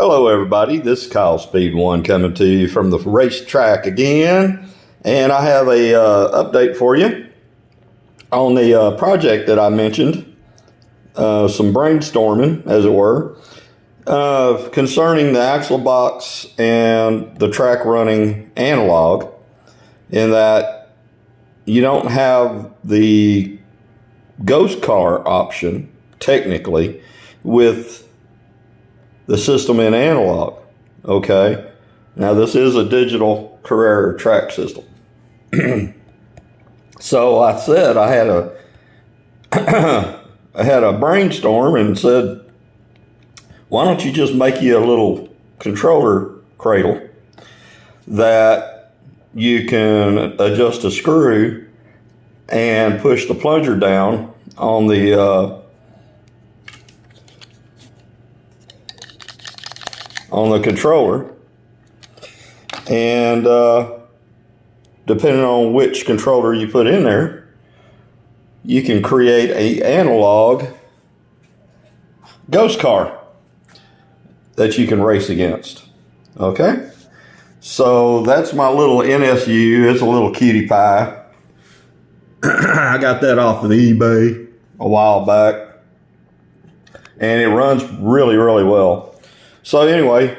Hello, everybody. This is Kyle Speed One coming to you from the racetrack again, and I have a update for you on the project that I mentioned. Some brainstorming, as it were, concerning the axle box and the track running analog. In that you don't have the ghost car option technically with the system in analog. Okay, now this is a digital Carrera track system. So I said I had a brainstorm and said, why don't you just make you a little controller cradle that you can adjust a screw and push the plunger down on the controller, and depending on which controller you put in there, you can create an analog ghost car that you can race against. Okay, so that's my little NSU. It's a little cutie pie. I got that off of eBay a while back, and it runs really, really well. So anyway,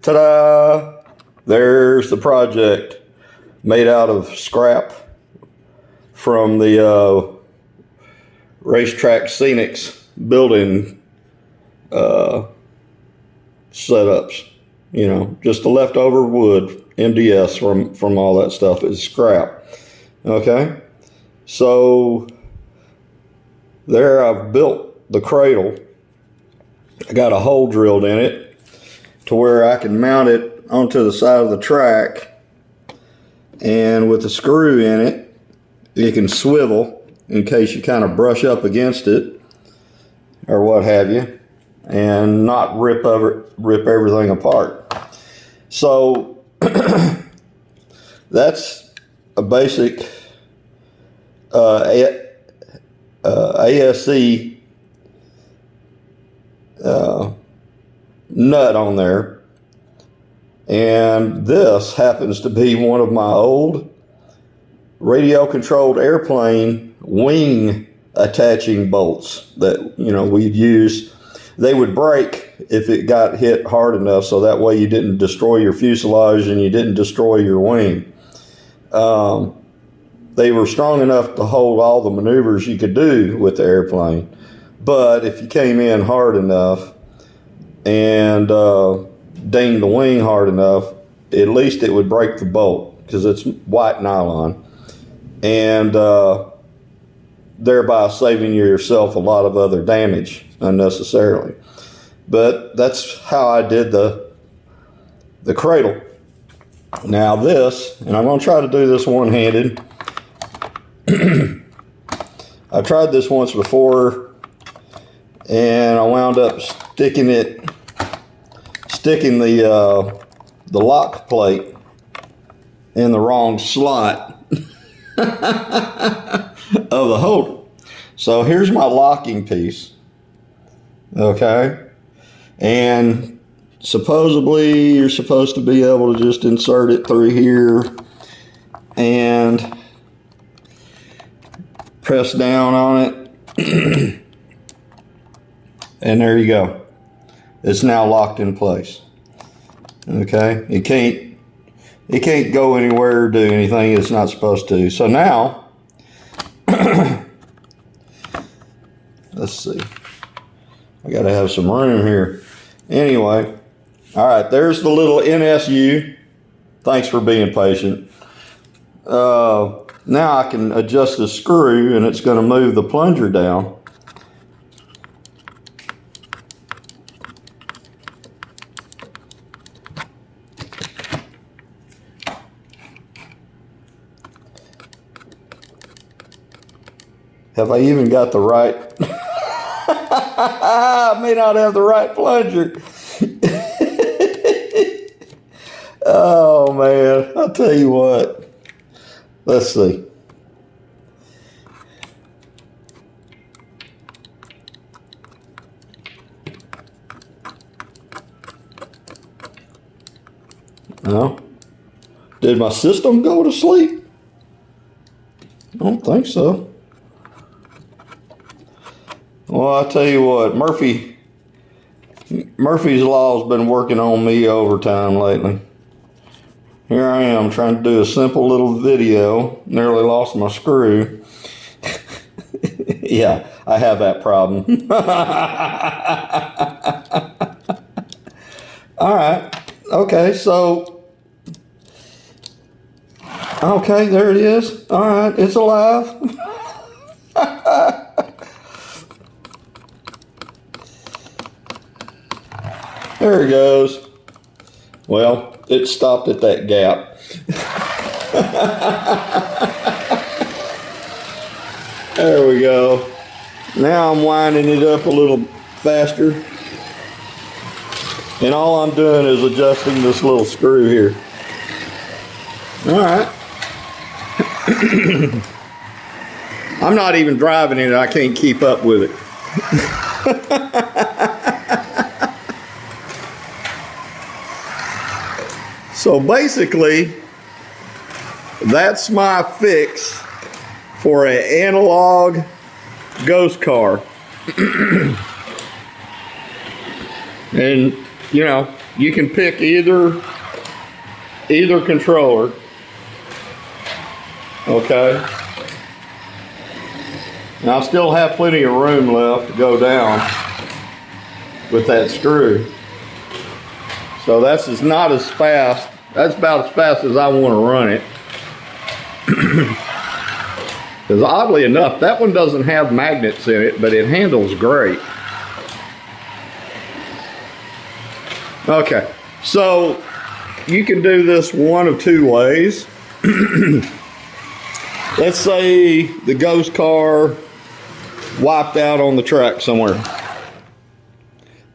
ta-da! There's the project made out of scrap from the Racetrack Scenics building setups. You know, just the leftover wood, MDS from all that stuff is scrap. Okay, so there I've built the cradle. I got a hole drilled in it to where I can mount it onto the side of the track, and with a screw in it, it can swivel in case you kind of brush up against it or what have you, and not rip everything apart. So that's a basic ASC nut on there, and this happens to be one of my old radio controlled airplane wing attaching bolts that, you know, we'd use. They would break if it got hit hard enough, so that way you didn't destroy your fuselage and you didn't destroy your wing. They were strong enough to hold all the maneuvers you could do with the airplane, but if you came in hard enough and dinged the wing hard enough, at least it would break the bolt because it's white nylon, and thereby saving yourself a lot of other damage unnecessarily. But that's how I did the cradle. Now this, and I'm going to try to do this one-handed. I tried this once before, and I wound up sticking the lock plate in the wrong slot of the holder. So here's my locking piece, okay? And supposedly you're supposed to be able to just insert it through here and press down on it. And there you go. It's now locked in place. Okay, it can't go anywhere or do anything it's not supposed to. So now, let's see. I got to have some room here. Anyway, all right. There's the little NSU. Thanks for being patient. Now I can adjust the screw, and it's going to move the plunger down. Have I even got the right? I may not have the right plunger. Oh man, I'll tell you what. Let's see. No. Did my system go to sleep? I don't think so. Well, I tell you what, Murphy's Law's been working on me overtime lately. Here I am trying to do a simple little video. Nearly lost my screw. Yeah, I have that problem. All right. Okay, so. Okay, there it is. All right, it's alive. There it goes. Well, it stopped at that gap. There we go. Now I'm winding it up a little faster. And all I'm doing is adjusting this little screw here. All right. I'm not even driving it. I can't keep up with it. So basically, that's my fix for an analog ghost car. And you know, you can pick either controller. Okay. And I still have plenty of room left to go down with that screw. So that's not as fast. That's about as fast as I want to run it. Because oddly enough, that one doesn't have magnets in it, but it handles great. Okay, so you can do this one of two ways. Let's say the ghost car wiped out on the track somewhere.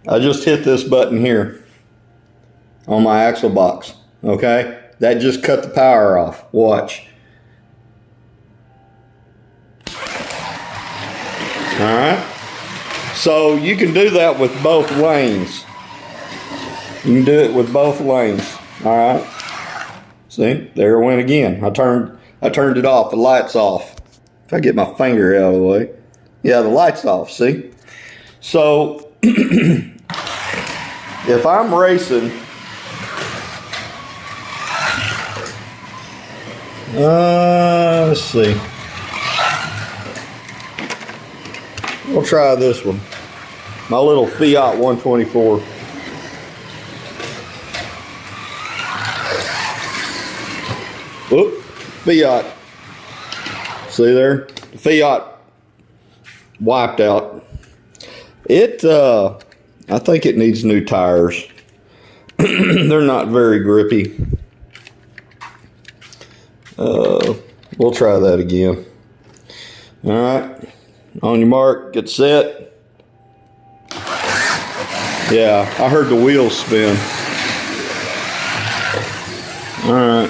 I just hit this button here on my axle box. Okay, that just cut the power off. Watch. All right, so you can do that with both lanes. You can do it with both lanes. All right, see, there it went again. I turned it off. The light's off. If I get my finger out of the way, yeah, the light's off. See, so if I'm racing. Let's see. We'll try this one. My little Fiat 124. Whoop, Fiat. See there? The Fiat wiped out. I think it needs new tires. They're not very grippy. We'll try that again. All right, on your mark, get set. Yeah, I heard the wheels spin. All right.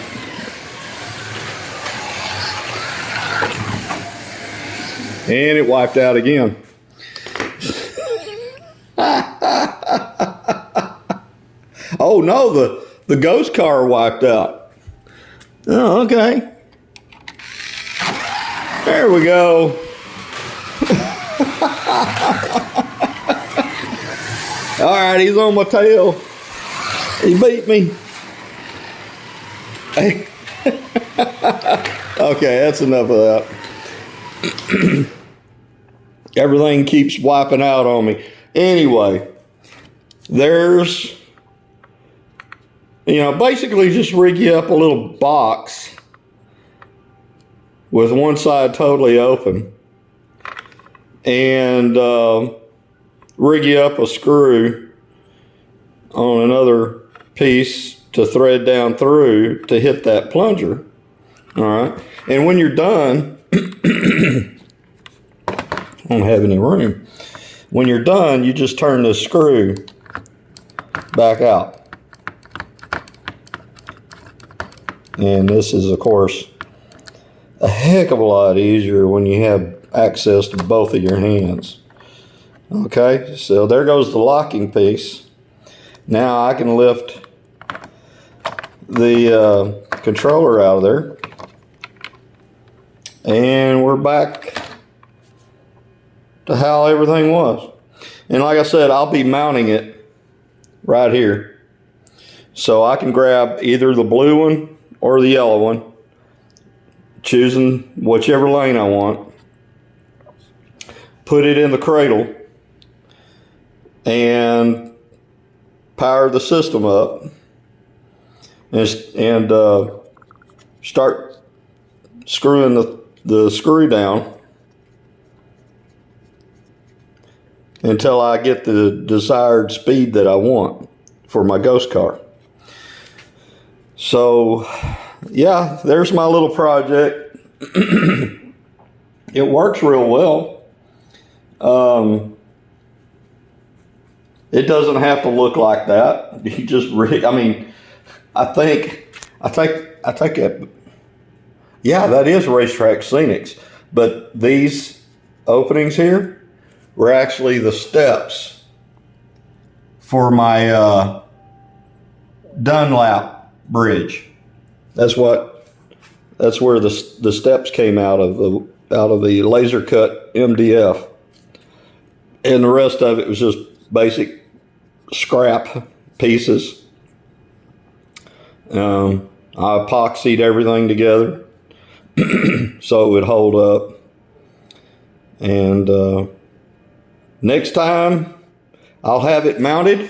And it wiped out again. Oh no, the ghost car wiped out. Oh, okay. There we go. All right, he's on my tail. He beat me. Hey. Okay, that's enough of that. Everything keeps wiping out on me. Anyway, there's, basically just rig you up a little box with one side totally open and rig you up a screw on another piece to thread down through to hit that plunger. All right. And when you're done, I don't have any room. When you're done, you just turn the screw back out. And this is, of course, a heck of a lot easier when you have access to both of your hands. Okay, so there goes the locking piece. Now I can lift the controller out of there. And we're back to how everything was. And like I said, I'll be mounting it right here. So I can grab either the blue one or the yellow one, choosing whichever lane I want, put it in the cradle, and power the system up, and start screwing the screw down until I get the desired speed that I want for my ghost car. So yeah, there's my little project. It works real well. It doesn't have to look like that. You just really, I mean, I think it, yeah, that is Racetrack Scenics. But these openings here were actually the steps for my Dunlap bridge. That's where the steps came out of the laser cut MDF, and the rest of it was just basic scrap pieces. I epoxied everything together so it would hold up. And next time I'll have it mounted